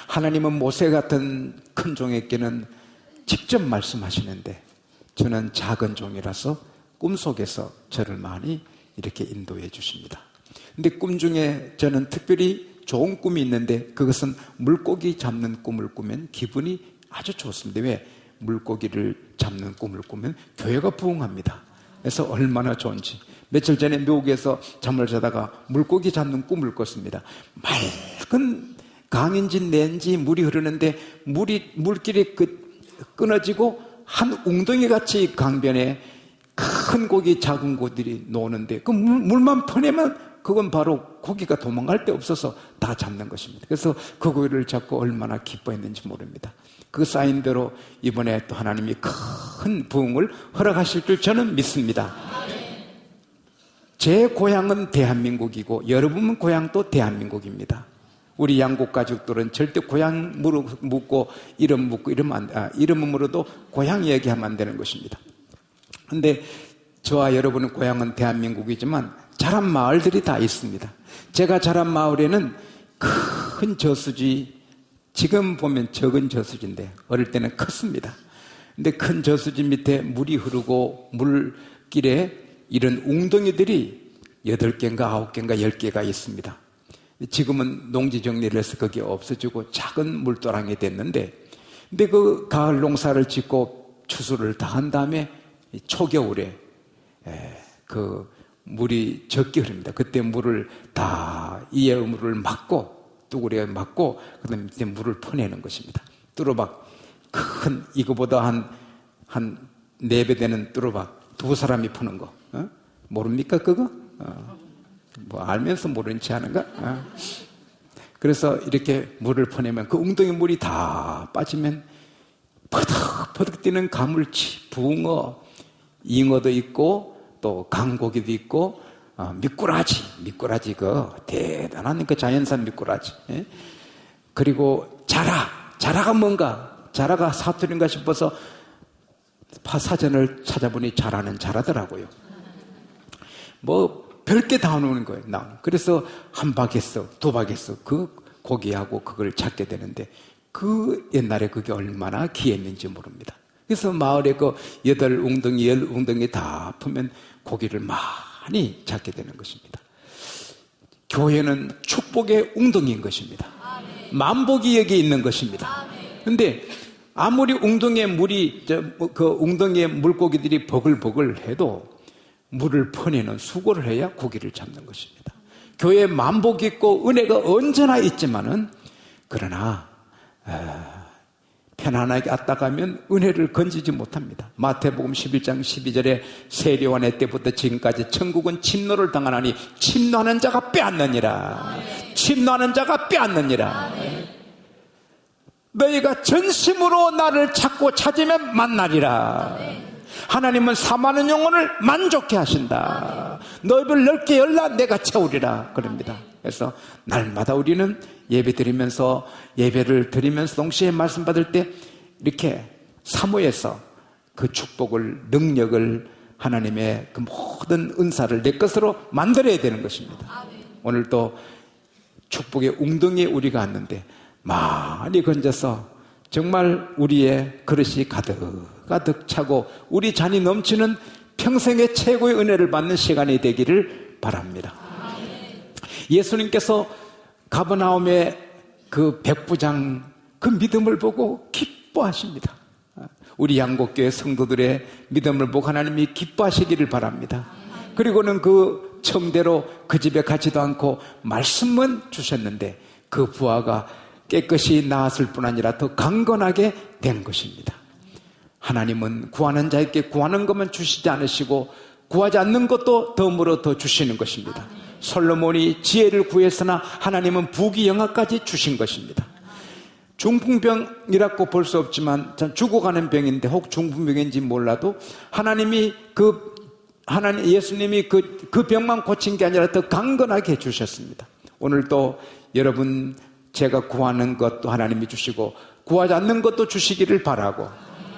하나님은 모세 같은 큰 종에게는 직접 말씀하시는데 저는 작은 종이라서 꿈속에서 저를 많이 이렇게 인도해 주십니다. 근데 꿈 중에 저는 특별히 좋은 꿈이 있는데 그것은 물고기 잡는 꿈을 꾸면 기분이 아주 좋습니다. 왜? 물고기를 잡는 꿈을 꾸면 교회가 부흥합니다. 그래서 얼마나 좋은지. 며칠 전에 미국에서 잠을 자다가 물고기 잡는 꿈을 꿨습니다. 맑은 강인지 낸지 물이 흐르는데 물길이 끊어지고 한 웅덩이같이 강변에 큰 고기 작은 고기들이 노는데 그 물만 퍼내면 그건 바로 고기가 도망갈 데 없어서 다 잡는 것입니다. 그래서 그 고기를 잡고 얼마나 기뻐했는지 모릅니다. 그 사인대로 이번에 또 하나님이 큰 부흥을 허락하실 줄 저는 믿습니다. 제 고향은 대한민국이고 여러분 고향도 대한민국입니다. 우리 양국 가족들은 절대 고향 묻고 이름 묻고 이름은 물어도 고향 얘기하면 안 되는 것입니다. 그런데 저와 여러분의 고향은 대한민국이지만 자란 마을들이 다 있습니다. 제가 자란 마을에는 큰 저수지, 지금 보면 적은 저수지인데 어릴 때는 컸습니다. 근데 큰 저수지 밑에 물이 흐르고 물길에 이런 웅덩이들이 8개인가 9개인가 10개가 있습니다. 지금은 농지 정리를 해서 그게 없어지고 작은 물도랑이 됐는데, 근데 그 가을 농사를 짓고 추수를 다 한 다음에 초겨울에 그 물이 적게 흐릅니다. 그때 물을 다 이에 물을 막고 뚜구리에 막고 그다음에 밑에 물을 퍼내는 것입니다. 뚜루박 큰 이거보다 한 4배 되는 뚜루박 2사람이 푸는 거 모릅니까 그거? 뭐 알면서 모르는 체 하는가? 그래서 이렇게 물을 퍼내면 그 웅덩이 물이 다 빠지면 퍼득퍼득 뛰는 가물치, 붕어, 잉어도 있고 또 강고기도 있고 미꾸라지 그 대단한 그 자연산 미꾸라지, 그리고 자라가 뭔가 자라가 사투리인가 싶어서 사전을 찾아보니 자라더라고요. 뭐 별게 다 나오는 거예요. 그래서 한 바퀴석, 2바퀴석 그 고기하고 그걸 찾게 되는데 그 옛날에 그게 얼마나 귀했는지 모릅니다. 그래서 마을에 그 8웅덩이, 10웅덩이 다 풀면 고기를 많이 잡게 되는 것입니다. 교회는 축복의 웅덩이인 것입니다. 만복이 여기 있는 것입니다. 그런데 아무리 웅덩이에 물이 그 웅덩이에 물고기들이 버글버글 해도 물을 퍼내는 수고를 해야 고기를 잡는 것입니다. 교회에 만복이 있고 은혜가 언제나 있지만은 그러나 편안하게 왔다 가면 은혜를 건지지 못합니다. 마태복음 11장 12절에 세례요한의 때부터 지금까지 천국은 침노를 당하나니 침노하는 자가 빼앗느니라. 침노하는 자가 빼앗느니라. 너희가 전심으로 나를 찾으면 만나리라. 하나님은 사모하는 영혼을 만족해 하신다. 너희를 넓게 열라 내가 채우리라 그럽니다. 그래서 날마다 우리는 예배 드리면서 예배를 드리면서 동시에 말씀 받을 때 이렇게 사모해서 그 축복을 능력을 하나님의 그 모든 은사를 내 것으로 만들어야 되는 것입니다. 오늘도 축복의 웅덩이에 우리가 왔는데 많이 건져서 정말 우리의 그릇이 가득 차고 우리 잔이 넘치는 평생의 최고의 은혜를 받는 시간이 되기를 바랍니다. 예수님께서 가버나움의 그 백부장 그 믿음을 보고 기뻐하십니다. 우리 양곡교회 성도들의 믿음을 보고 하나님이 기뻐하시기를 바랍니다. 그리고는 그 청대로 그 집에 가지도 않고 말씀만 주셨는데 그 부하가 깨끗이 나았을 뿐 아니라 더 강건하게 된 것입니다. 하나님은 구하는 자에게 구하는 것만 주시지 않으시고 구하지 않는 것도 덤으로 더 주시는 것입니다. 솔로몬이 지혜를 구했으나 하나님은 부귀영화까지 주신 것입니다. 중풍병이라고 볼 수 없지만 전 죽어가는 병인데 혹 중풍병인지 몰라도 하나님이 예수님이 그 병만 고친 게 아니라 더 강건하게 해주셨습니다. 오늘도 여러분 제가 구하는 것도 하나님이 주시고 구하지 않는 것도 주시기를 바라고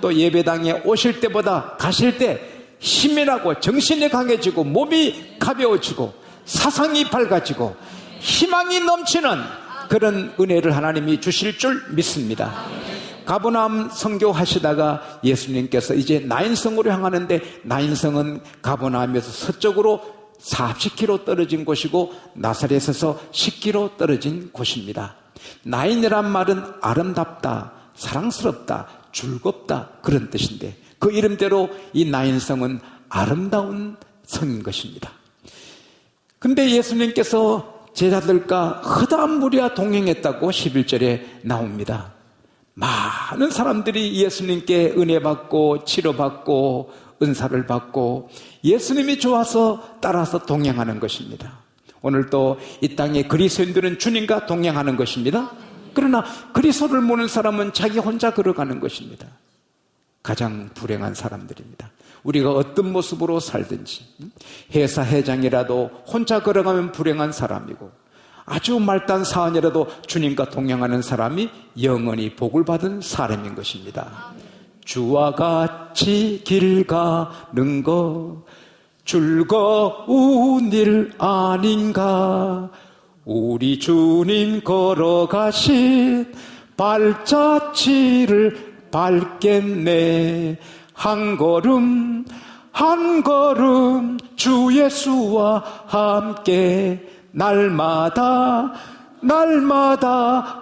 또 예배당에 오실 때보다 가실 때 힘이 나고 정신이 강해지고 몸이 가벼워지고 사상이 밝아지고 희망이 넘치는 그런 은혜를 하나님이 주실 줄 믿습니다. 가버나움 선교하시다가 예수님께서 이제 나인성으로 향하는데, 나인성은 가버나움에서 서쪽으로 40km 떨어진 곳이고 나사렛에서 10km 떨어진 곳입니다. 나인이란 말은 아름답다, 사랑스럽다, 즐겁다 그런 뜻인데, 그 이름대로 이 나인성은 아름다운 성인 것입니다. 근데 예수님께서 제자들과 허다한 무리와 동행했다고 11절에 나옵니다. 많은 사람들이 예수님께 은혜 받고 치료받고 은사를 받고 예수님이 좋아서 따라서 동행하는 것입니다. 오늘도 이 땅에 그리스도인들은 주님과 동행하는 것입니다. 그러나 그리스도를 모르는 사람은 자기 혼자 걸어가는 것입니다. 가장 불행한 사람들입니다. 우리가 어떤 모습으로 살든지, 회사 회장이라도 혼자 걸어가면 불행한 사람이고, 아주 말단 사원이라도 주님과 동행하는 사람이 영원히 복을 받은 사람인 것입니다. 주와 같이 길 가는 거 즐거운 일 아닌가. 우리 주님 걸어가신 발자취를 밟겠네. 한 걸음 한 걸음 주 예수와 함께 날마다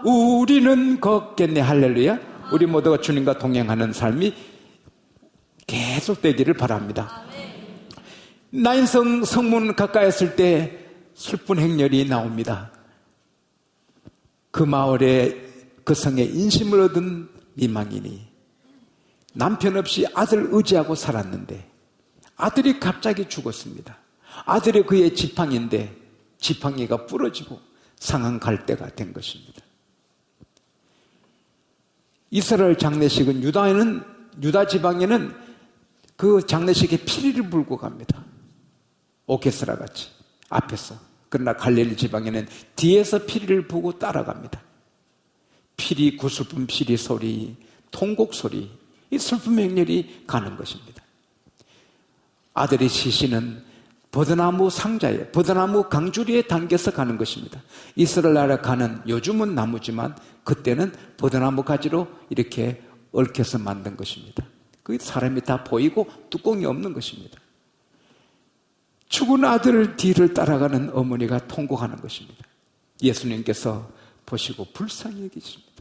우리는 걷겠네. 할렐루야. 우리 모두가 주님과 동행하는 삶이 계속되기를 바랍니다. 나인성 성문 가까이 했을 때 슬픈 행렬이 나옵니다. 그 마을에, 그 성에 인심을 얻은 미망인이 남편 없이 아들 의지하고 살았는데 아들이 갑자기 죽었습니다. 아들이 그의 지팡이인데 지팡이가 부러지고 상한 갈대가 된 것입니다. 이스라엘 장례식은 유다 지방에는 그 장례식에 피리를 불고 갑니다. 오케스트라 같이 앞에서. 그러나 갈릴리 지방에는 뒤에서 피리를 부고 따라갑니다. 피리, 구슬픈 피리 소리, 통곡 소리, 이 슬픔 행렬이 가는 것입니다. 아들의 시신은 버드나무 상자에, 버드나무 강주리에 담겨서 가는 것입니다. 이스라엘 나라 가는, 요즘은 나무지만 그때는 버드나무 가지로 이렇게 얽혀서 만든 것입니다. 그 사람이 다 보이고 뚜껑이 없는 것입니다. 죽은 아들 뒤를 따라가는 어머니가 통곡하는 것입니다. 예수님께서 보시고 불쌍히 여기십니다.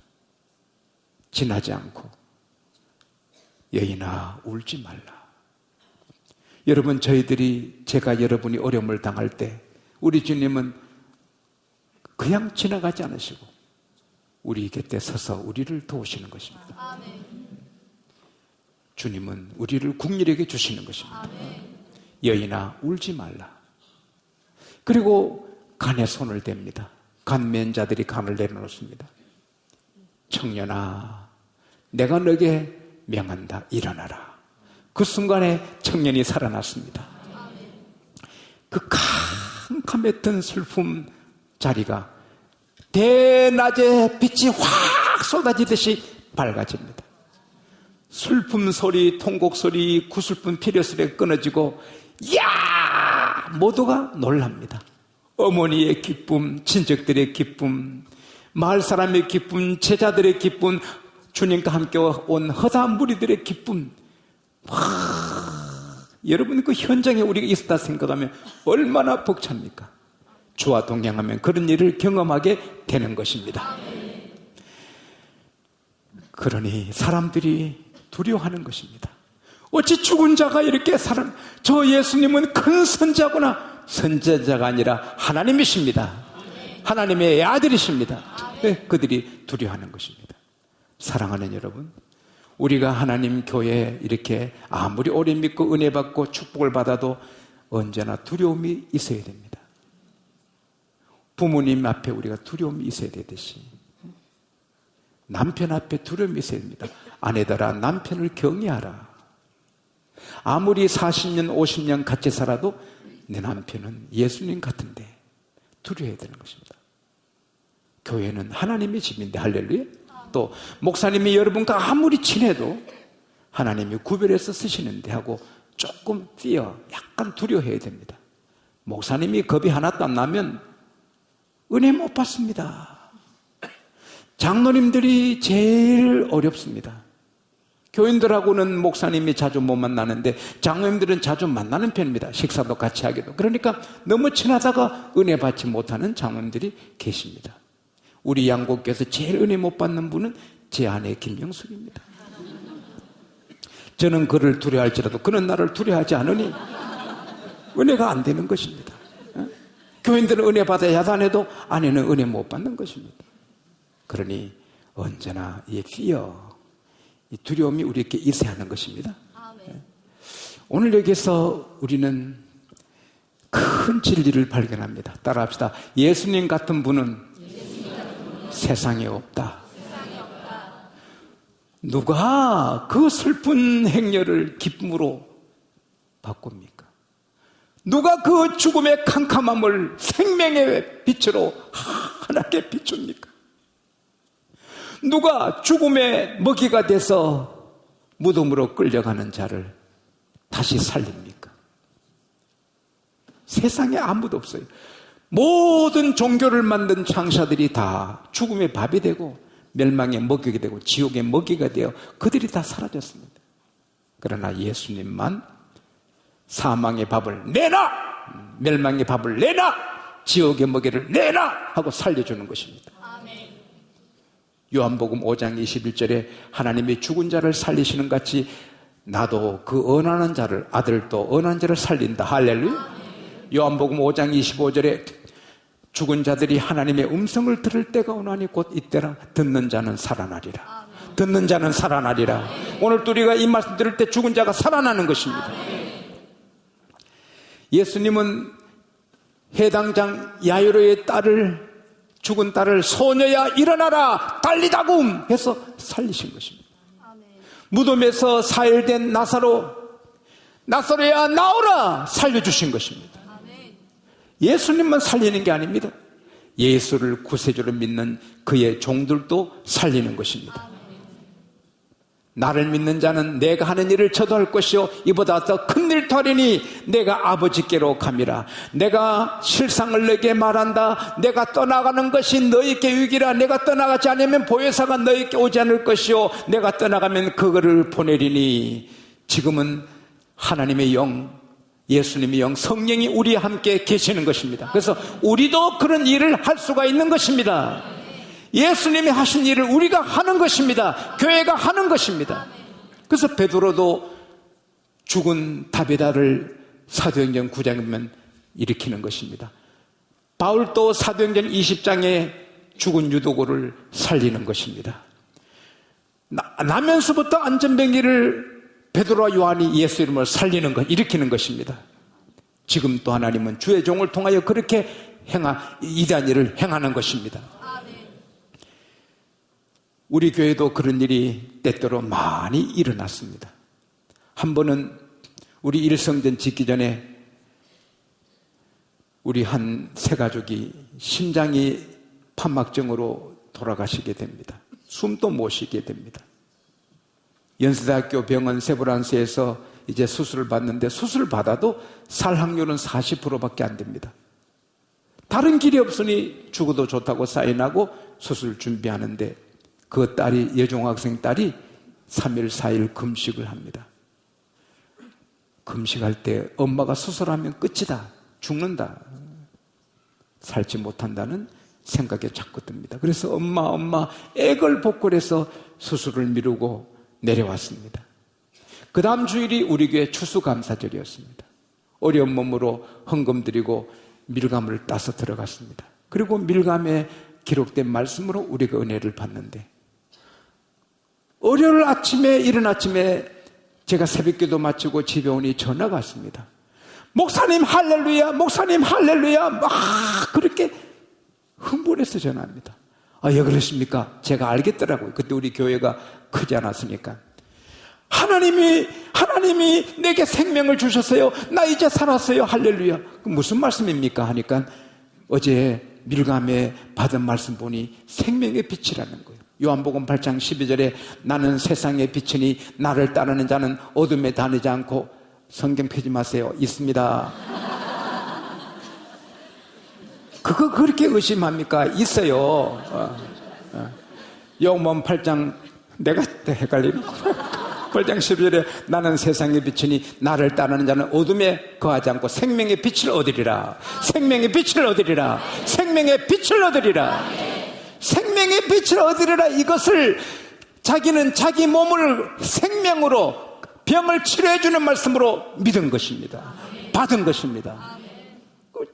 지나지 않고 여인아 울지 말라. 여러분, 제가 여러분이 어려움을 당할 때 우리 주님은 그냥 지나가지 않으시고 우리 곁에 서서 우리를 도우시는 것입니다. 아멘. 주님은 우리를 국률에게 주시는 것입니다. 아멘. 여인아 울지 말라. 그리고 간에 손을 댑니다. 간면자들이 간을 내려놓습니다. 청년아, 내가 너에게 명한다. 일어나라. 그 순간에 청년이 살아났습니다. 그 캄캄했던 슬픔 자리가 대낮에 빛이 확 쏟아지듯이 밝아집니다. 슬픔 소리, 통곡 소리, 구슬픈 피려 소리가 끊어지고 야! 모두가 놀랍니다. 어머니의 기쁨, 친척들의 기쁨, 마을 사람의 기쁨, 제자들의 기쁨, 주님과 함께 온 허다한 무리들의 기쁨. 여러분, 그 현장에 우리가 있었다 생각하면 얼마나 벅찹니까? 주와 동행하면 그런 일을 경험하게 되는 것입니다. 그러니 사람들이 두려워하는 것입니다. 어찌 죽은 자가 이렇게 저 예수님은 큰 선자구나. 선자자가 아니라 하나님이십니다. 하나님의 아들이십니다. 그들이 두려워하는 것입니다. 사랑하는 여러분, 우리가 하나님 교회에 이렇게 아무리 오래 믿고 은혜 받고 축복을 받아도 언제나 두려움이 있어야 됩니다. 부모님 앞에 우리가 두려움이 있어야 되듯이 남편 앞에 두려움이 있어야 됩니다. 아내들아, 남편을 경외하라. 아무리 40년 50년 같이 살아도 내 남편은 예수님 같은데 두려워해야 되는 것입니다. 교회는 하나님의 집인데, 할렐루야. 또 목사님이 여러분과 아무리 친해도 하나님이 구별해서 쓰시는데 하고 조금 약간 두려워해야 됩니다. 목사님이 겁이 하나도 안 나면 은혜 못 받습니다. 장로님들이 제일 어렵습니다. 교인들하고는 목사님이 자주 못 만나는데 장로님들은 자주 만나는 편입니다. 식사도 같이 하기도. 그러니까 너무 친하다가 은혜 받지 못하는 장로님들이 계십니다. 우리 양곡교에서 제일 은혜 못 받는 분은 제 아내 김영숙입니다. 저는 그를 두려워할지라도 그는 나를 두려워하지 않으니 은혜가 안 되는 것입니다. 교인들은 은혜 받아야 야단해도 아내는 은혜 못 받는 것입니다. 그러니 언제나 이 이 두려움이 우리에게 있어야 하는 것입니다. 오늘 여기서 우리는 큰 진리를 발견합니다. 따라합시다. 예수님 같은 분은 세상에 없다. 누가 그 슬픈 행렬을 기쁨으로 바꿉니까? 누가 그 죽음의 캄캄함을 생명의 빛으로 환하게 비춥니까? 누가 죽음의 먹이가 돼서 무덤으로 끌려가는 자를 다시 살립니까? 세상에 아무도 없어요. 모든 종교를 만든 창사들이 다 죽음의 밥이 되고 멸망의 먹이가 되고 지옥의 먹이가 되어 그들이 다 사라졌습니다. 그러나 예수님만 사망의 밥을 내놔! 멸망의 밥을 내놔! 지옥의 먹이를 내놔! 하고 살려주는 것입니다. 요한복음 5장 21절에 하나님이 죽은 자를 살리시는 같이 나도 그 언하는 자를, 아들도 언하는 자를 살린다. 할렐루야. 요한복음 5장 25절에 죽은 자들이 하나님의 음성을 들을 때가 오나니 곧 이때라. 듣는 자는 살아나리라. 듣는 자는 살아나리라. 오늘 우리가 이 말씀 들을 때 죽은 자가 살아나는 것입니다. 예수님은 해당장 야이로의 딸을, 죽은 딸을 소녀야 일어나라 달리다굼 해서 살리신 것입니다. 무덤에서 4일 된 나사로야 나오라 살려주신 것입니다. 예수님만 살리는 게 아닙니다. 예수를 구세주로 믿는 그의 종들도 살리는 것입니다. 나를 믿는 자는 내가 하는 일을 저도 할 것이요 이보다 더 큰 일 더하리니 내가 아버지께로 감이라. 내가 실상을 너에게 말한다. 내가 떠나가는 것이 너희에게 유익이라. 내가 떠나가지 않으면 보혜사가 너희에게 오지 않을 것이요 내가 떠나가면 그거를 보내리니. 지금은 하나님의 영, 예수님의 영, 성령이 우리와 함께 계시는 것입니다. 그래서 우리도 그런 일을 할 수가 있는 것입니다. 예수님이 하신 일을 우리가 하는 것입니다. 교회가 하는 것입니다. 그래서 베드로도 죽은 다비다를 사도행전 9장에 보면 일으키는 것입니다. 바울도 사도행전 20장에 죽은 유도고를 살리는 것입니다. 나면서부터 안전병기를 베드로와 요한이 예수 이름으로 살리는 것, 일으키는 것입니다. 지금 또 하나님은 주의 종을 통하여 그렇게 이단 일을 행하는 것입니다. 우리 교회도 그런 일이 때때로 많이 일어났습니다. 한 번은 우리 일성전 짓기 전에 우리 한 세 가족이 심장이 판막증으로 돌아가시게 됩니다. 숨도 못 쉬게 됩니다. 연세대학교 병원 세브란스에서 이제 수술을 받는데 수술을 받아도 살 확률은 40%밖에 안 됩니다. 다른 길이 없으니 죽어도 좋다고 사인하고 수술 준비하는데 그 딸이, 여중학생 딸이 3일, 4일 금식을 합니다. 금식할 때 엄마가 수술하면 끝이다. 죽는다. 살지 못한다는 생각에 자꾸 듭니다. 그래서 엄마 애걸복걸해서 수술을 미루고 내려왔습니다. 그 다음 주일이 우리 교회 추수감사절이었습니다. 어려운 몸으로 헌금 드리고 밀감을 따서 들어갔습니다. 그리고 밀감에 기록된 말씀으로 우리가 은혜를 받는데 월요일 아침에, 이른 아침에 제가 새벽기도 마치고 집에 오니 전화가 왔습니다. 목사님 할렐루야, 목사님 할렐루야, 막 그렇게 흥분해서 전화합니다. 왜 그러십니까? 제가 알겠더라고요. 그때 우리 교회가 크지 않았으니까. 하나님이 내게 생명을 주셨어요. 나 이제 살았어요. 할렐루야. 무슨 말씀입니까? 하니까 어제 밀감에 받은 말씀 보니 생명의 빛이라는 거예요. 요한복음 8장 12절에 나는 세상의 빛이니 나를 따르는 자는 어둠에 다니지 않고 성경 펴지 마세요. 있습니다. 그거 그렇게 의심합니까? 있어요. 요한복음 8장 내가 헷갈리는 거 8장 10절에 나는 세상의 빛이니 나를 따르는 자는 어둠에 거하지 않고 생명의 빛을 얻으리라. 생명의 빛을 얻으리라. 생명의 빛을 얻으리라. 생명의 빛을 얻으리라. 이것을 자기는 자기 몸을 생명으로 병을 치료해 주는 말씀으로 믿은 것입니다. 받은 것입니다.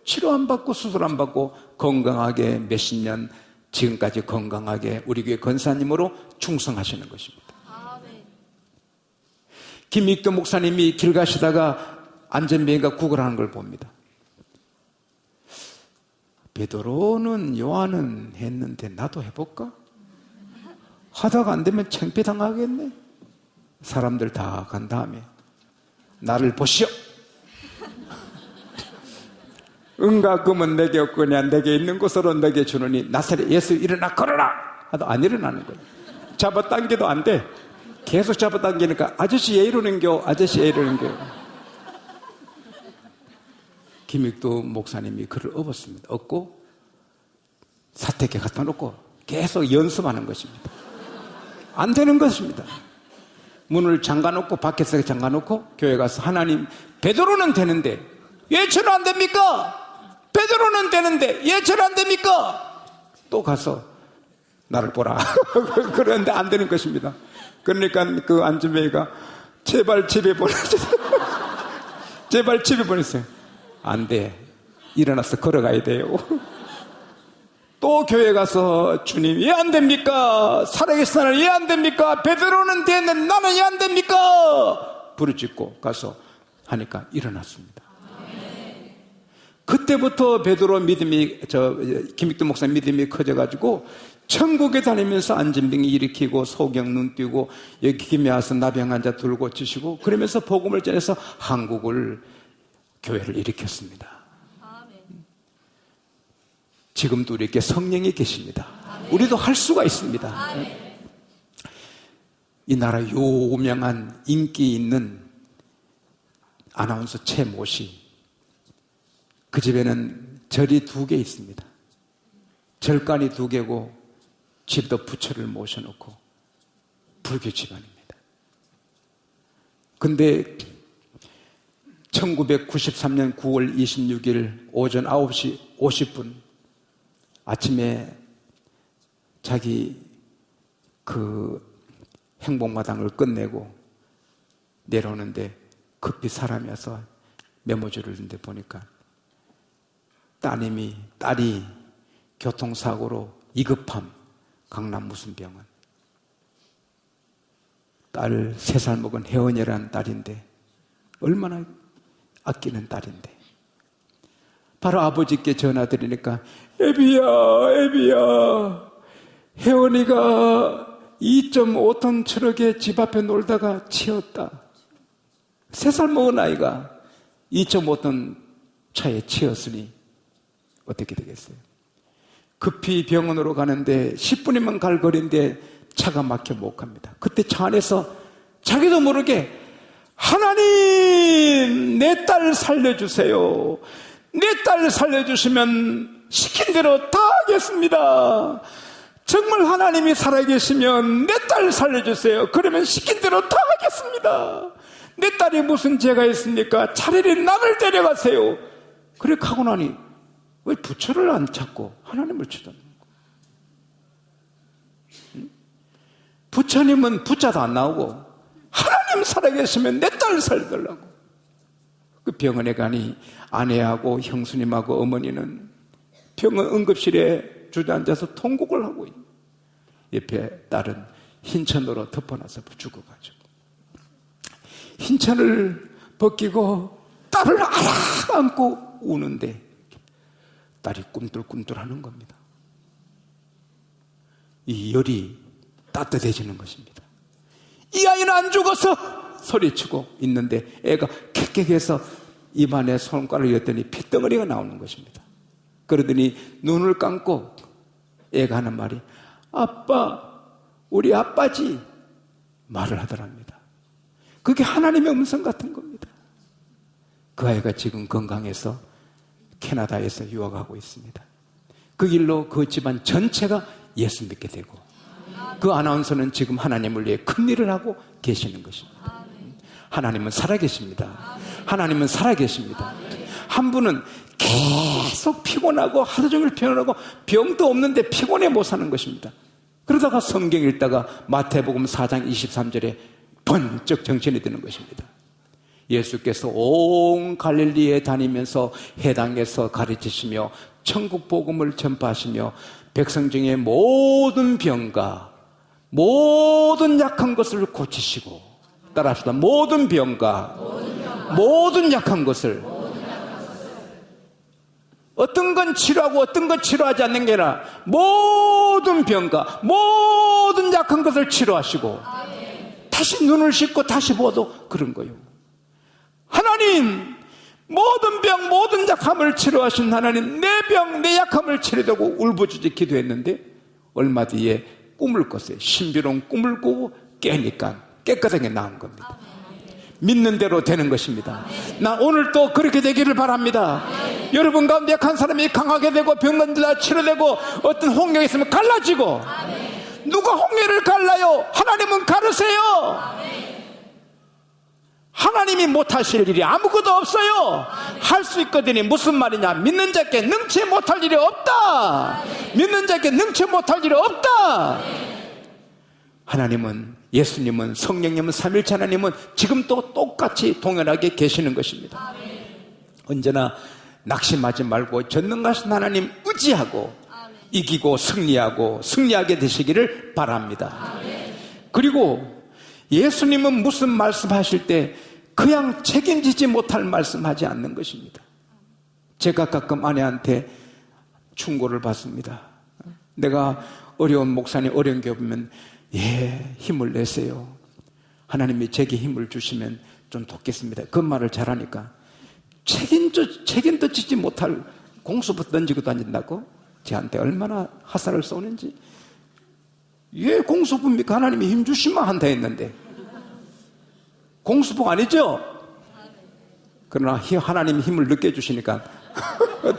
치료 안 받고 수술 안 받고 건강하게 몇십 년 지금까지 건강하게 우리 교회 권사님으로 충성하시는 것입니다. 김익도 목사님이 길 가시다가 안전뱅이가 구걸하는 걸 봅니다. 베드로는 요한은 했는데 나도 해볼까? 하다가 안 되면 창피당하겠네. 사람들 다 간 다음에 나를 보시오. 은과 금은 내게 없거냐 내게 있는 것으로 내게 주노니 나사렛 예수 일어나 걸어라 하도 안 일어나는 거예요. 잡아당겨도 안 돼. 계속 잡아당기니까 아저씨 왜 이러는겨 아저씨 왜 이러는겨. 김익도 목사님이 그를 업었습니다. 업고 사택에 갖다 놓고 계속 연습하는 것입니다. 안 되는 것입니다. 문을 잠가놓고 밖에서 잠가놓고 교회 가서 하나님 베드로는 되는데 왜 저는 안 됩니까? 베드로는 되는데 왜 저는 안 됩니까? 또 가서 나를 보라. 그런데 안 되는 것입니다. 그러니까 그 안전뱅이가 제발 집에 보내주세요. 제발 집에 보내주세요. 안 돼. 일어나서 걸어가야 돼요. 또 교회 가서 주님 왜 안 됩니까? 살아계신 하나님 왜 안 됩니까? 베드로는 되는데 나는 왜 안 됩니까? 부르짖고 가서 하니까 일어났습니다. 그때부터 베드로 믿음이 김익도 목사 믿음이 커져가지고 천국에 다니면서 안전병이 일으키고 소경 눈 띄고 여기 김에 와서 나병 환자 둘 고치시고 그러면서 복음을 전해서 한국을 교회를 일으켰습니다. 지금도 이렇게 성령이 계십니다. 우리도 할 수가 있습니다. 이 나라 유명한 인기 있는 아나운서 최모 씨, 그 집에는 절이 2개 있습니다. 절간이 2개고 집도 부처를 모셔놓고 불교 집안입니다. 근데 1993년 9월 26일 오전 9시 50분 아침에 자기 그 행복마당을 끝내고 내려오는데 급히 사람이 와서 메모지를 넣는데 보니까 딸이 교통사고로 위급함, 강남 무슨 병원. 딸 3살 먹은 혜원이라는 딸인데 얼마나 아끼는 딸인데 바로 아버지께 전화드리니까 애비야 혜원이가 2.5톤 트럭에 집 앞에 놀다가 치였다. 3살 먹은 아이가 2.5톤 차에 치였으니 어떻게 되겠어요? 급히 병원으로 가는데 10분이면 갈 거리인데 차가 막혀 못 갑니다. 그때 차 안에서 자기도 모르게 하나님 내 딸 살려주세요. 내 딸 살려주시면 시킨 대로 다 하겠습니다. 정말 하나님이 살아계시면 내 딸 살려주세요. 그러면 시킨 대로 다 하겠습니다. 내 딸이 무슨 죄가 있습니까? 차라리 나를 데려가세요. 그래 가고 나니 왜 부처를 안 찾고 하나님을 찾았는 거야? 부처님은 부자도 안 나오고 하나님 살아계시면 내 딸 살려달라고. 그 병원에 가니 아내하고 형수님하고 어머니는 병원 응급실에 주저앉아서 통곡을 하고 있는, 옆에 딸은 흰천으로 덮어놔서 죽어가지고 흰천을 벗기고 딸을 안고 우는데 딸이 꿈틀꿈틀하는 겁니다. 이 열이 따뜻해지는 것입니다. 이 아이는 안 죽어서 소리치고 있는데 애가 캑캑해서 입안에 손가락을 였더니 핏덩어리가 나오는 것입니다. 그러더니 눈을 감고 애가 하는 말이 아빠, 우리 아빠지 말을 하더랍니다. 그게 하나님의 음성 같은 겁니다. 그 아이가 지금 건강해서 캐나다에서 유학하고 있습니다. 그 길로 그 집안 전체가 예수 믿게 되고, 그 아나운서는 지금 하나님을 위해 큰 일을 하고 계시는 것입니다. 하나님은 살아계십니다. 하나님은 살아계십니다. 한 분은 계속 피곤하고 하루 종일 피곤하고 병도 없는데 피곤해 못 사는 것입니다. 그러다가 성경 읽다가 마태복음 4장 23절에 번쩍 정신이 드는 것입니다. 예수께서 온 갈릴리에 다니면서 해당에서 가르치시며 천국 복음을 전파하시며 백성 중에 모든 병과 모든 약한 것을 고치시고, 따라합시다. 모든 병과 모든 약한 것을, 어떤 건 치료하고 어떤 건 치료하지 않는 게 아니라 모든 병과 모든 약한 것을 치료하시고, 다시 눈을 씻고 다시 보도 그런 거예요. 하나님, 모든 병 모든 약함을 치료하신 하나님, 내 병 내 약함을 치료되고 울부짖어 기도했는데 얼마 뒤에 꿈을 꿨어요. 신비로운 꿈을 꾸고 깨니까 깨끗하게 나은 겁니다. 믿는 대로 되는 것입니다. 나 오늘 또 그렇게 되기를 바랍니다. 여러분 가운데 약한 사람이 강하게 되고 병든 자 치료되고, 어떤 홍역이 있으면 갈라지고. 누가 홍해를 갈라요? 하나님은 가르세요. 하나님이 못하실 일이 아무것도 없어요. 할 수 있거든요. 무슨 말이냐? 믿는 자께 능치 못할 일이 없다. 믿는 자께 능치 못할 일이 없다. 하나님은, 예수님은, 성령님은, 삼일체 하나님은 지금도 똑같이 동일하게 계시는 것입니다. 언제나 낙심하지 말고 전능하신 하나님 의지하고 이기고 승리하고 승리하게 되시기를 바랍니다. 그리고 예수님은 무슨 말씀하실 때 그냥 책임지지 못할 말씀하지 않는 것입니다. 제가 가끔 아내한테 충고를 받습니다. 내가 어려운 목사님, 어려운 게 보면 힘을 내세요. 하나님이 제게 힘을 주시면 좀 돕겠습니다. 그 말을 잘하니까 책임도 지지 못할 공수부 던지고 다닌다고 저한테 얼마나 화살을 쏘는지. 왜 공수부입니까? 하나님이 힘 주시면 한다 했는데. 공수부 아니죠? 그러나 하나님이 힘을 늦게 주시니까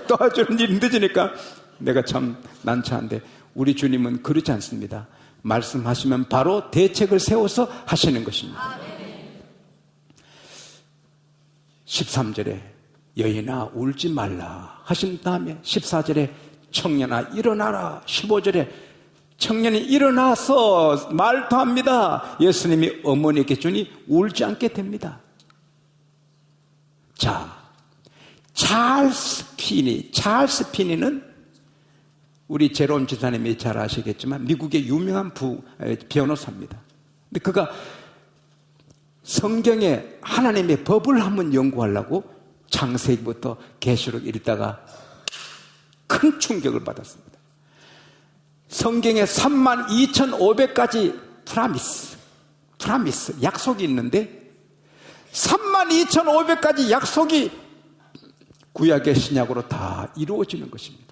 도와주는 일이 늦으니까 내가 참 난처한데, 우리 주님은 그렇지 않습니다. 말씀하시면 바로 대책을 세워서 하시는 것입니다. 13절에 여인아 울지 말라 하신 다음에 14절에 청년아 일어나라, 15절에 청년이 일어나서 말도합니다. 예수님이 어머니에게 주니 울지 않게 됩니다. 자, 찰스 피니는 우리 제롬 지사님이 잘 아시겠지만 미국의 유명한 변호사입니다. 근데 그가 성경에 하나님의 법을 한번 연구하려고 창세기부터 계시록 읽다가 큰 충격을 받았습니다. 성경에 32,500가지 프라미스 약속이 있는데 32,500가지 약속이 구약의 신약으로 다 이루어지는 것입니다.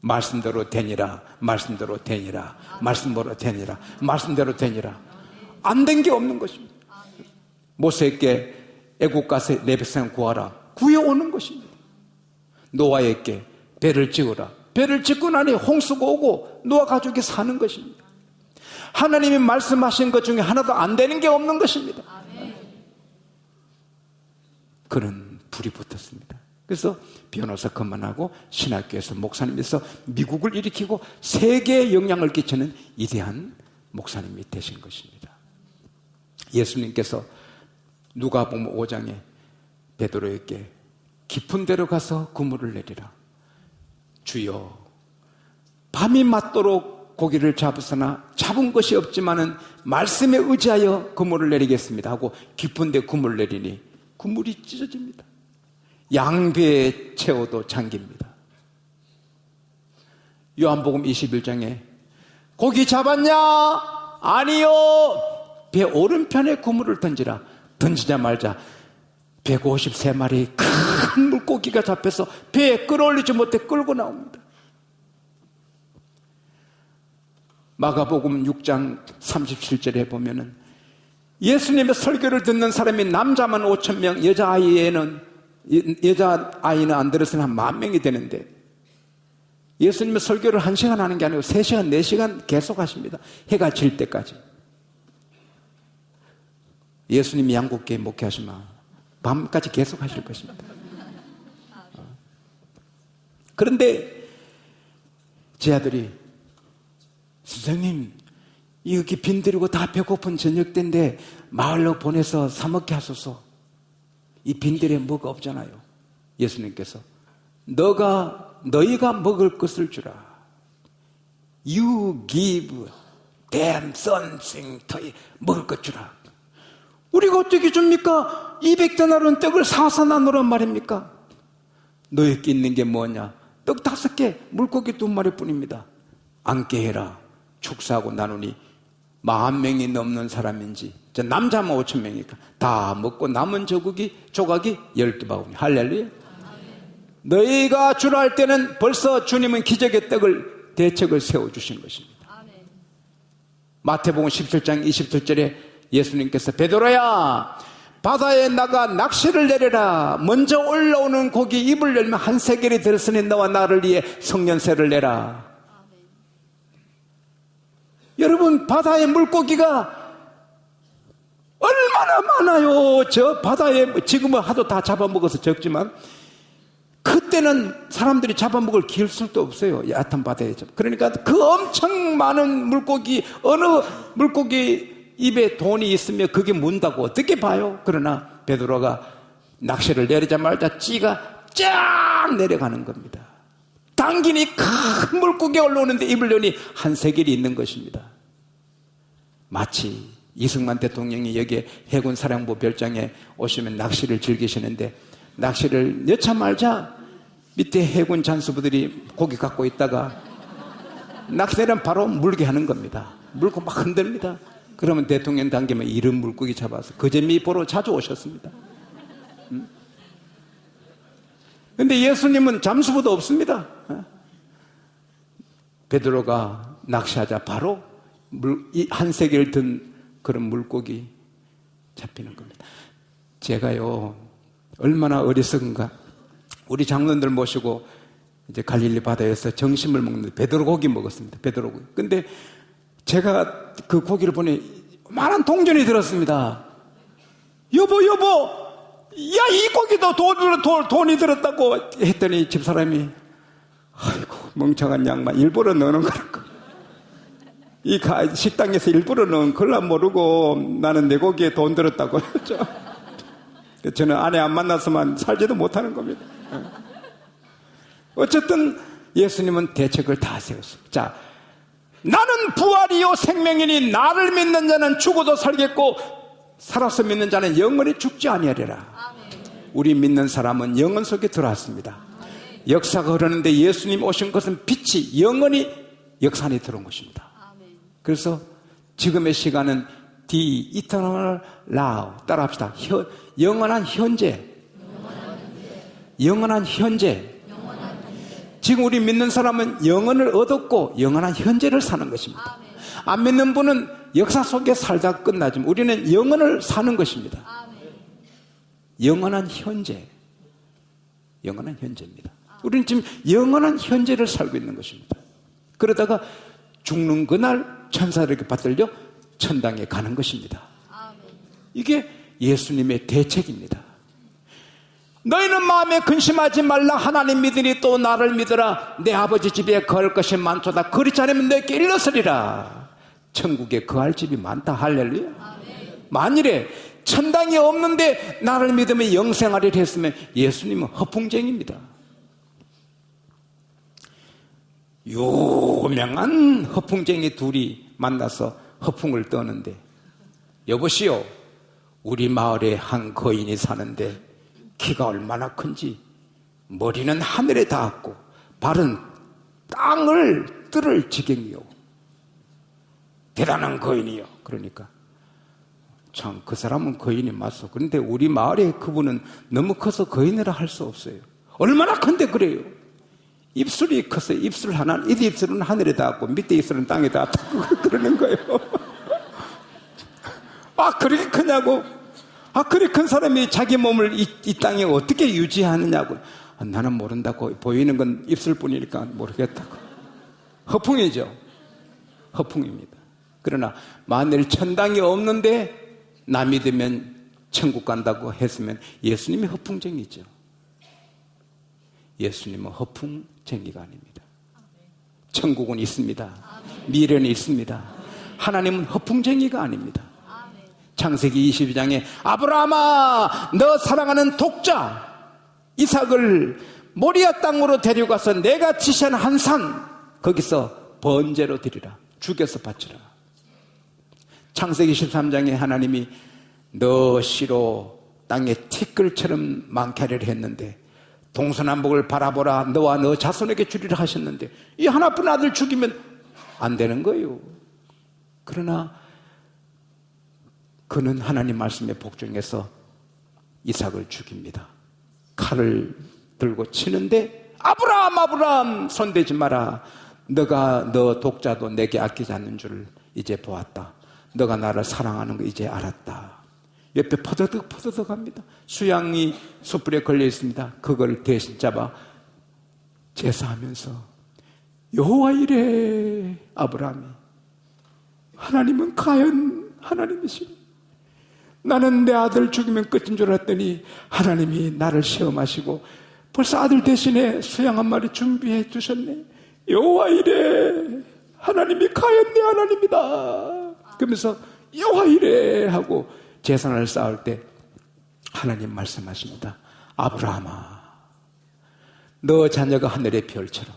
말씀대로 되니라, 말씀대로 되니라, 말씀대로 되니라, 말씀대로 되니라. 안 된 게 없는 것입니다. 모세에게 애국 가서 내 백성 구하라, 구해오는 것입니다. 노아에게 배를 지으라, 배를 짓고 나니 홍수가 오고 노아 가족이 사는 것입니다. 하나님이 말씀하신 것 중에 하나도 안 되는 게 없는 것입니다. 그런 불이 붙었습니다. 그래서 변호사 그만하고 신학교에서 목사님에서 미국을 일으키고 세계에 영향을 끼치는 위대한 목사님이 되신 것입니다. 예수님께서 누가복음 5장에 베드로에게 깊은 데로 가서 그물을 내리라. 주여, 밤이 맞도록 고기를 잡으서나 잡은 것이 없지만은 말씀에 의지하여 그물을 내리겠습니다 하고 깊은 데 그물을 내리니 그물이 찢어집니다. 양배에 채워도 잠깁니다. 요한복음 21장에 고기 잡았냐? 아니요. 배 오른편에 그물을 던지라. 던지자마자 153마리 큰 물고기가 잡혀서 배에 끌어올리지 못해 끌고 나옵니다. 마가복음 6장 37절에 보면은 예수님의 설교를 듣는 사람이 남자만 5,000명, 여자아이는 안 들었으면 한 10,000명이 되는데, 예수님의 설교를 1시간 하는 게 아니고 3시간, 4시간 계속 하십니다. 해가 질 때까지. 예수님이 양국교회 목회하시면 밤까지 계속 하실 것입니다. 그런데 제 아들이, 선생님, 이렇게 빈들이고 다 배고픈 저녁 때인데 마을로 보내서 사 먹게 하소서. 이 빈들에 뭐가 없잖아요. 예수님께서 너희가 먹을 것을 주라. You give them something to eat. 먹을 것 주라. 우리가 어떻게 줍니까? 200데나리온 떡을 사서 나누란 말입니까? 너희께 있는 게 뭐냐? 떡 5개, 물고기 2마리 뿐입니다. 앉게 해라. 축사하고 나누니 10,000명이 넘는 사람인지, 저 남자만 5,000명이니까 다 먹고 남은 조각이 12바구니. 할렐루야. 너희가 주라 할 때는 벌써 주님은 기적의 떡을, 대책을 세워주신 것입니다. 마태복음 17장 27절에 예수님께서 베드로야, 바다에 나가 낚시를 내려라. 먼저 올라오는 고기 입을 열면 한 세겔이 들었으니 너와 나를 위해 성년새를 내라. 여러분, 바다의 물고기가 얼마나 많아요. 저 바다에, 지금은 하도 다 잡아먹어서 적지만 그때는 사람들이 잡아먹을 기술도 없어요. 얕은 바다에. 그러니까 그 엄청 많은 물고기, 어느 물고기 입에 돈이 있으면 그게 문다고 어떻게 봐요? 그러나 베드로가 낚시를 내리자마자 찌가 쫙 내려가는 겁니다. 당긴이 큰 물고기 올라오는데 입을 여니 한 세겔이 있는 것입니다. 마치 이승만 대통령이 여기에 해군사령부 별장에 오시면 낚시를 즐기시는데, 낚시를 여차말자 밑에 해군 잔수부들이 고기 갖고 있다가 낚시는 바로 물게 하는 겁니다. 물고 막 흔듭니다. 그러면 대통령 당기면 이런 물고기 잡아서 그 재미 보러 자주 오셨습니다. 그런데 예수님은 잠수부도 없습니다. 베드로가 낚시하자 바로 한 세겔 든 그런 물고기 잡히는 겁니다. 제가요, 얼마나 어리석은가. 우리 장로들 모시고 이제 갈릴리 바다에서 점심을 먹는데 베드로 고기 먹었습니다. 베드로 고기. 근데 제가 그 고기를 보니 많은 동전이 들었습니다. 여보, 야, 이 고기도 돈이 들었다고 했더니 집사람이, 아이고, 멍청한 양반, 일부러 넣는 거라고. 이 식당에서 일부러 넣은 걸라 모르고 나는 내 고기에 돈 들었다고 했죠. 저는 아내 안 만났으면 살지도 못하는 겁니다. 어쨌든 예수님은 대책을 다 세웠습니다. 자, 나는 부활이요 생명이니 나를 믿는 자는 죽어도 살겠고 살아서 믿는 자는 영원히 죽지 아니하리라. 우리 믿는 사람은 영원 속에 들어왔습니다. 역사가 흐르는데 예수님 오신 것은 빛이 영원히 역사 안에 들어온 것입니다. 그래서 지금의 시간은 The Eternal Now, 따라합시다. 영원한 현재. 영원한 현재. 지금 우리 믿는 사람은 영혼을 얻었고 영원한 현재를 사는 것입니다. 안 믿는 분은 역사 속에 살다 끝나지만 우리는 영혼을 사는 것입니다. 영원한 현재. 영원한 현재입니다. 우리는 지금 영원한 현재를 살고 있는 것입니다. 그러다가 죽는 그날 천사들에게 받들려 천당에 가는 것입니다. 이게 예수님의 대책입니다. 너희는 마음에 근심하지 말라. 하나님 믿으니 또 나를 믿으라. 내 아버지 집에 거할 것이 많도다. 그렇지 않으면 너에게 일러서리라. 천국에 거할 집이 많다. 할렐루야. 만일에 천당이 없는데 나를 믿으면 영생하리라 했으면 예수님은 허풍쟁이입니다. 유명한 허풍쟁이 둘이 만나서 허풍을 떠는데, 여보시오, 우리 마을에 한 거인이 사는데 키가 얼마나 큰지 머리는 하늘에 닿았고 발은 땅을 뚫을 지경이요. 대단한 거인이요. 그러니까 참 그 사람은 거인이 맞소. 그런데 우리 마을에 그분은 너무 커서 거인이라 할 수 없어요. 얼마나 큰데 그래요. 입술이 커서 입술 하나는, 이 입술은 하늘에 닿았고 밑에 입술은 땅에 닿았다고 그러는 거예요. 그렇게 크냐고. 그렇게 큰 사람이 자기 몸을 이 땅에 어떻게 유지하느냐고. 나는 모른다고. 보이는 건 입술 뿐이니까 모르겠다고. 허풍이죠. 허풍입니다. 그러나 만일 천당이 없는데 나 믿으면 천국 간다고 했으면 예수님이 허풍쟁이죠. 예수님은 허풍쟁이가 아닙니다. 천국은 있습니다. 미래는 있습니다. 하나님은 허풍쟁이가 아닙니다. 창세기 22장에 아브라함아 너 사랑하는 독자 이삭을 모리아 땅으로 데려가서 내가 지시한 한 산 거기서 번제로 드리라. 죽여서 바치라. 창세기 13장에 하나님이 너 씨로 땅에 티끌처럼 많게 하려고 했는데 동서남북을 바라보라 너와 너 자손에게 주리라 하셨는데 이 하나뿐인 아들 죽이면 안 되는 거예요. 그러나 그는 하나님 말씀에 복종해서 이삭을 죽입니다. 칼을 들고 치는데 아브라함 손대지 마라. 너가 너 독자도 내게 아끼지 않는 줄 이제 보았다. 너가 나를 사랑하는 거 이제 알았다. 옆에 퍼드덕 합니다. 수양이 숯불에 걸려 있습니다. 그걸 대신 잡아 제사하면서 여호와 이래 아브라함이 하나님은 과연 하나님이시니 나는 내 아들 죽이면 끝인 줄 알았더니 하나님이 나를 시험하시고 벌써 아들 대신에 수양 한 마리 준비해 주셨네. 여호와 이래 하나님이 과연 내 하나님이다. 그러면서 여호와 이래 하고 제사를 쌓을 때 하나님 말씀하십니다. 아브라함아 너 자녀가 하늘의 별처럼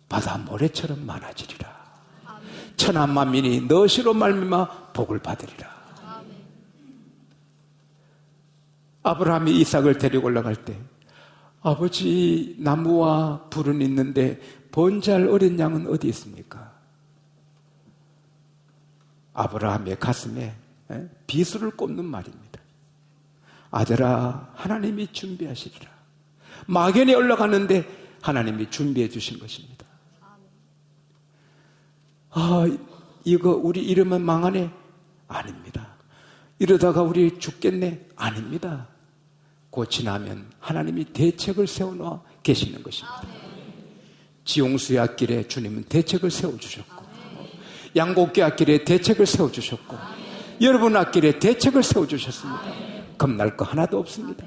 바다 모래처럼 많아지리라. 천한 만민이 너 시로 말미암아 복을 받으리라. 아브라함이 이삭을 데리고 올라갈 때 아버지 나무와 불은 있는데 번제할 어린 양은 어디 있습니까? 아브라함의 가슴에 비수를 꼽는 말입니다. 아들아 하나님이 준비하시리라. 막연히 올라가는데 하나님이 준비해 주신 것입니다. 이거 우리 이러면 망하네? 아닙니다. 이러다가 우리 죽겠네? 아닙니다. 곧 지나면 하나님이 대책을 세워놓아 계시는 것입니다. 지용수의 앞길에 주님은 대책을 세워주셨고 양곡교 앞길에 대책을 세워주셨고 여러분 앞길에 대책을 세워주셨습니다. 겁날 거 하나도 없습니다.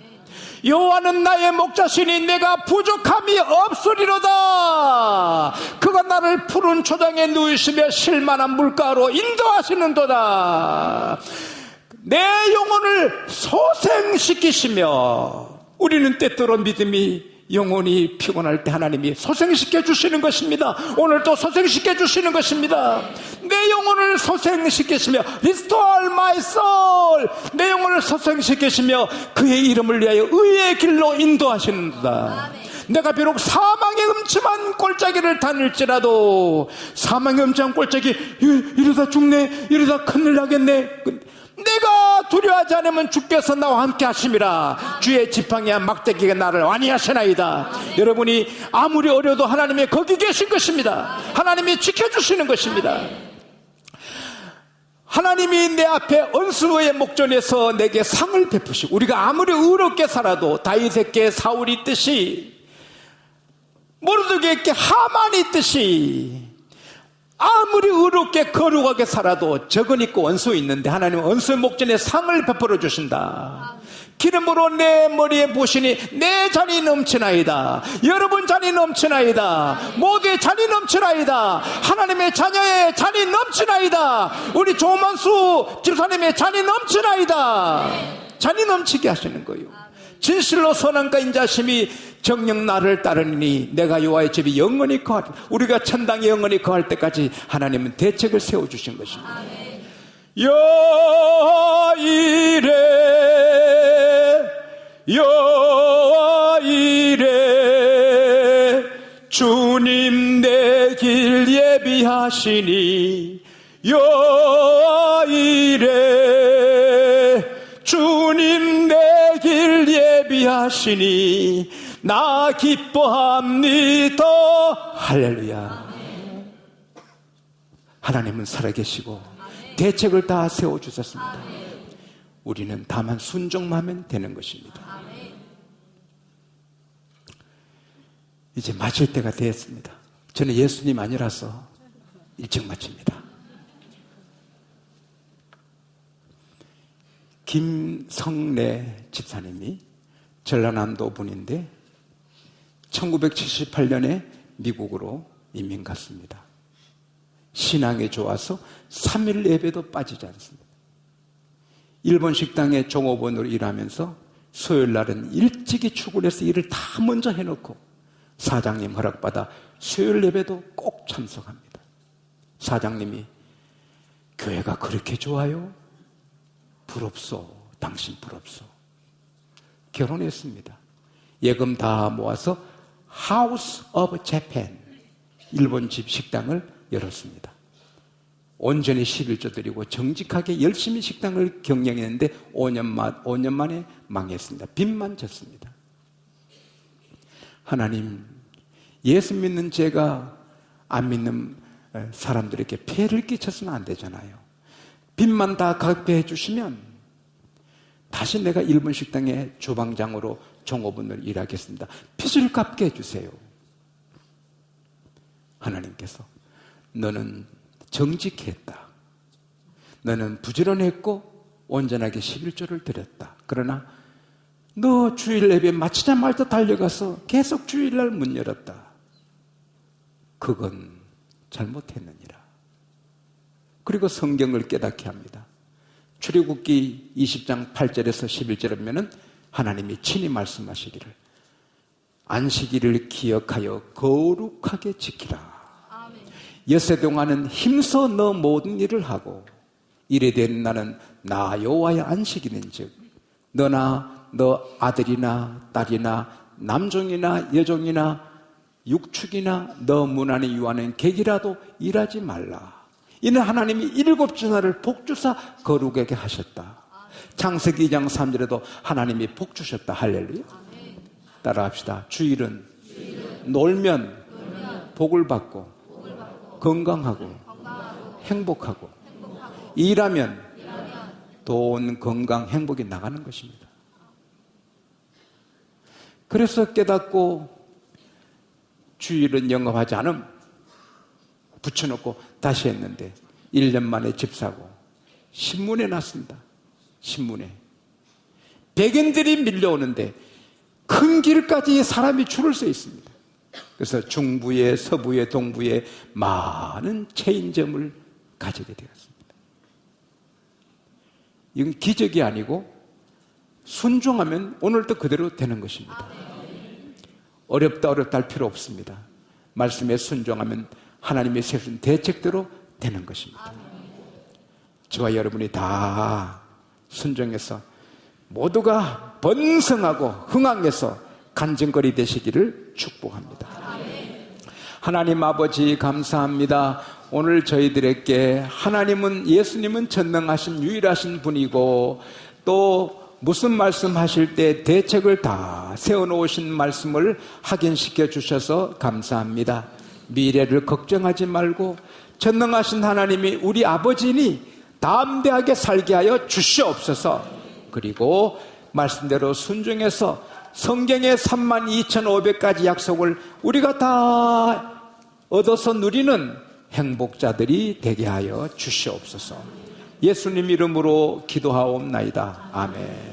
여호와는 나의 목자시니 내가 부족함이 없으리로다. 그가 나를 푸른 초장에 누이시며 쉴만한 물가로 인도하시는도다. 내 영혼을 소생시키시며 우리는 때때로 믿음이 영혼이 피곤할 때 하나님이 소생시켜 주시는 것입니다. 오늘도 소생시켜 주시는 것입니다. 내 영혼을 소생시키시며 Restore my soul. 내 영혼을 소생시키시며 그의 이름을 위하여 의의 길로 인도하시는다. 내가 비록 사망의 음침한 골짜기를 다닐지라도 사망의 음침한 골짜기 이러다 죽네 이러다 큰일 나겠네 내가 두려워하지 않으면 주께서 나와 함께 하심이라. 주의 지팡이와 막대기가 나를 완이하시나이다. 여러분이 아무리 어려도 하나님이 거기 계신 것입니다. 하나님이 지켜주시는 것입니다. 하나님이 내 앞에 언수의 목전에서 내게 상을 베푸시고 우리가 아무리 의롭게 살아도 다윗에게 사울이 있듯이 모르드게에게 하만이 있듯이 아무리 의롭게 거룩하게 살아도 적은 있고 원수 있는데 하나님은 원수의 목전에 상을 베풀어 주신다. 기름으로 내 머리에 부으시니 내 잔이 넘치나이다. 여러분 잔이 넘치나이다. 모두의 잔이 넘치나이다. 하나님의 자녀의 잔이 넘치나이다. 우리 조만수 집사님의 잔이 넘치나이다. 잔이 넘치게 하시는 거예요. 진실로 선함과 인자심이 정녕 나를 따르니 내가 여호와의 집이 영원히 거할 우리가 천당에 영원히 거할 때까지 하나님은 대책을 세워주신 것입니다. 여호와 이래 여호와 이래 주님 내 길 예비하시니 여호와 이래 주님 내 길 예비하시니 나 기뻐합니다. 할렐루야. 하나님은 살아계시고 대책을 다 세워주셨습니다. 우리는 다만 순종만 하면 되는 것입니다. 이제 마칠 때가 되었습니다. 저는 예수님 아니라서 일찍 마칩니다. 김성래 집사님이 전라남도 분인데 1978년에 미국으로 이민 갔습니다. 신앙이 좋아서 3일 예배도 빠지지 않습니다. 일본 식당에 종업원으로 일하면서 수요일 날은 일찍이 출근해서 일을 다 먼저 해놓고 사장님 허락받아 수요일 예배도 꼭 참석합니다. 사장님이 교회가 그렇게 좋아요? 부럽소. 당신 부럽소. 결혼했습니다. 예금 다 모아서 하우스 오브 재팬 일본 집 식당을 열었습니다. 온전히 11조 드리고 정직하게 열심히 식당을 경영했는데 5년 만에 망했습니다. 빚만 졌습니다. 하나님, 예수 믿는 제가 안 믿는 사람들에게 피해를 끼쳐서는 안 되잖아요. 빚만 다 갚게 해주시면 다시 내가 일본 식당의 주방장으로 종업원으로 일하겠습니다. 빚을 갚게 해주세요. 하나님께서 너는 정직했다. 너는 부지런했고 온전하게 11조를 드렸다. 그러나 너 주일 예배 마치자마자 달려가서 계속 주일날 문 열었다. 그건 잘못했느니라. 그리고 성경을 깨닫게 합니다. 출애굽기 20장 8절에서 11절에 보면은 하나님이 친히 말씀하시기를 안식일을 기억하여 거룩하게 지키라. 엿새 동안은 힘써 너 모든 일을 하고 이래 된 나는 나 여호와의 안식일인즉 너나 너 아들이나 딸이나 남종이나 여종이나 육축이나 너 문 안에 유하는 객이라도 일하지 말라. 이는 하나님이 7주날을 복주사 거룩하게 하셨다. 창세기 2장 3절에도 하나님이 복주셨다. 할렐루야. 따라합시다. 주일은 놀면 복을 받고 건강하고 행복하고 일하면 돈, 건강, 행복이 나가는 것입니다. 그래서 깨닫고 주일은 영업하지 않음 붙여놓고 다시 했는데 1년 만에 집 사고 신문에 났습니다. 신문에 백인들이 밀려오는데 큰 길까지 사람이 줄을 서 있습니다. 그래서 중부에 서부에 동부에 많은 체인점을 가지게 되었습니다. 이건 기적이 아니고 순종하면 오늘도 그대로 되는 것입니다. 어렵다 할 필요 없습니다. 말씀에 순종하면 하나님이 세우신 대책대로 되는 것입니다. 저와 여러분이 다 순종해서 모두가 번성하고 흥황해서 간증거리 되시기를 축복합니다. 하나님 아버지 감사합니다. 오늘 저희들에게 하나님은 예수님은 전능하신 유일하신 분이고 또 무슨 말씀하실 때 대책을 다 세워놓으신 말씀을 확인시켜 주셔서 감사합니다. 미래를 걱정하지 말고 전능하신 하나님이 우리 아버지니 담대하게 살게 하여 주시옵소서. 그리고 말씀대로 순종해서 성경의 32,500가지 약속을 우리가 다 얻어서 누리는 행복자들이 되게 하여 주시옵소서. 예수님 이름으로 기도하옵나이다. 아멘.